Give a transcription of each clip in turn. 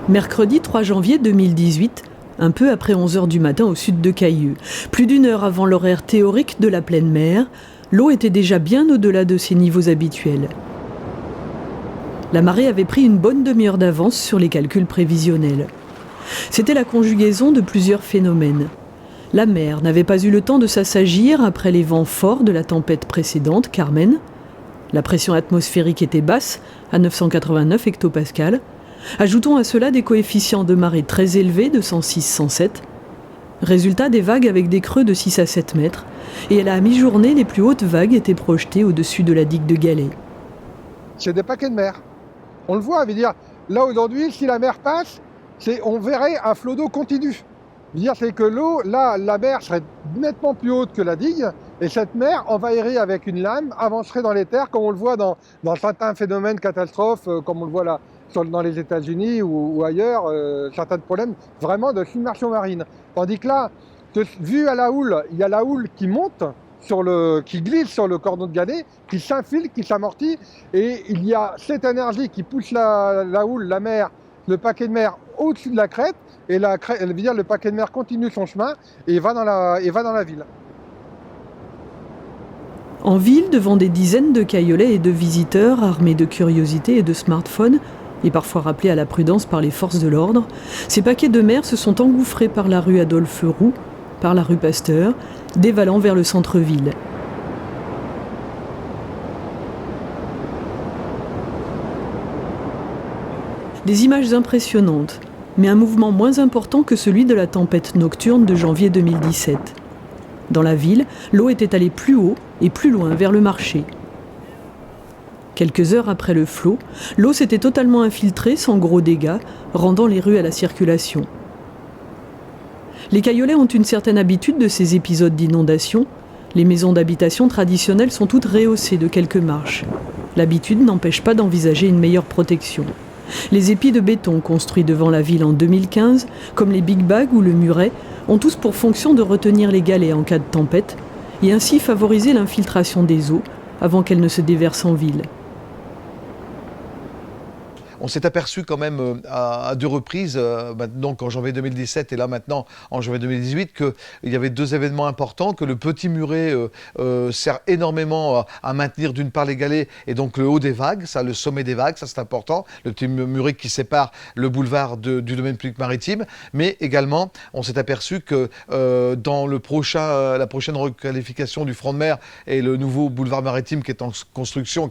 Mercredi 3 janvier 2018, un peu après 11h du matin au sud de Cailleux. Plus d'une heure avant l'horaire théorique de la pleine mer, l'eau était déjà bien au-delà de ses niveaux habituels. La marée avait pris une bonne demi-heure d'avance sur les calculs prévisionnels. C'était la conjugaison de plusieurs phénomènes. La mer n'avait pas eu le temps de s'assagir après les vents forts de la tempête précédente, Carmen. La pression atmosphérique était basse, à 989 hectopascales. Ajoutons à cela des coefficients de marée très élevés de 106-107. Résultat, des vagues avec des creux de 6 à 7 mètres. Et à mi-journée, les plus hautes vagues étaient projetées au-dessus de la digue de Galets. C'est des paquets de mer. On le voit, veut dire, là aujourd'hui, si la mer passe, on verrait un flot d'eau continu. C'est que l'eau, là, la mer serait nettement plus haute que la digue, et cette mer envahirait avec une lame, avancerait dans les terres, comme on le voit dans certains phénomènes catastrophes, comme on le voit là dans les États-Unis ou ailleurs, certains problèmes vraiment de submersion marine. Tandis que là, vu à la houle, il y a la houle qui monte, qui glisse sur le cordon de Galets, qui s'infiltre, qui s'amortit, et il y a cette énergie qui pousse la houle, la mer, le paquet de mer au-dessus de la crête, et le paquet de mer continue son chemin et va dans la ville. En ville, devant des dizaines de caillolets et de visiteurs armés de curiosités et de smartphones, et parfois rappelés à la prudence par les forces de l'ordre, ces paquets de mer se sont engouffrés par la rue Adolphe-Roux, par la rue Pasteur, dévalant vers le centre-ville. Des images impressionnantes, mais un mouvement moins important que celui de la tempête nocturne de janvier 2017. Dans la ville, l'eau était allée plus haut et plus loin vers le marché. Quelques heures après le flot, l'eau s'était totalement infiltrée sans gros dégâts, rendant les rues à la circulation. Les Caillolais ont une certaine habitude de ces épisodes d'inondation. Les maisons d'habitation traditionnelles sont toutes rehaussées de quelques marches. L'habitude n'empêche pas d'envisager une meilleure protection. Les épis de béton construits devant la ville en 2015, comme les Big Bags ou le Muret, ont tous pour fonction de retenir les galets en cas de tempête et ainsi favoriser l'infiltration des eaux avant qu'elles ne se déversent en ville. On s'est aperçu quand même à deux reprises, donc en janvier 2017 et là maintenant en janvier 2018, qu'il y avait deux événements importants, que le petit muret sert énormément à maintenir d'une part les galets et donc le haut des vagues, le sommet des vagues, ça c'est important, le petit muret qui sépare le boulevard du domaine public maritime, mais également on s'est aperçu que dans la prochaine requalification du front de mer et le nouveau boulevard maritime qui est en construction,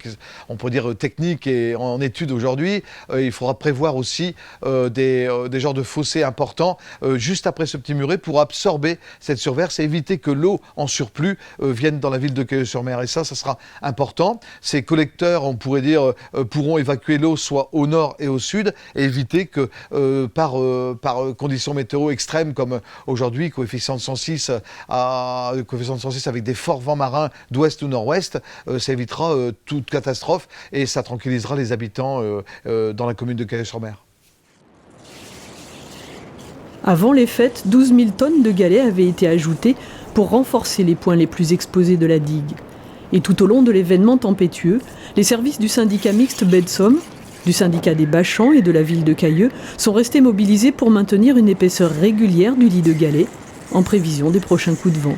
on pourrait dire technique et en étude aujourd'hui, il faudra prévoir aussi des genres de fossés importants juste après ce petit muret pour absorber cette surverse et éviter que l'eau en surplus vienne dans la ville de Cailleux-sur-Mer. Et ça sera important. Ces collecteurs, on pourrait dire, pourront évacuer l'eau soit au nord et au sud et éviter que par conditions météo extrêmes comme aujourd'hui, coefficient de 106 avec des forts vents marins d'ouest ou nord-ouest, ça évitera toute catastrophe et ça tranquillisera les habitants dans la commune de Cailleux-sur-Mer. Avant les fêtes, 12 000 tonnes de galets avaient été ajoutées pour renforcer les points les plus exposés de la digue. Et tout au long de l'événement tempétueux, les services du syndicat mixte Baie-de-Somme, du syndicat des Bachans et de la ville de Cailleux sont restés mobilisés pour maintenir une épaisseur régulière du lit de galets en prévision des prochains coups de vent.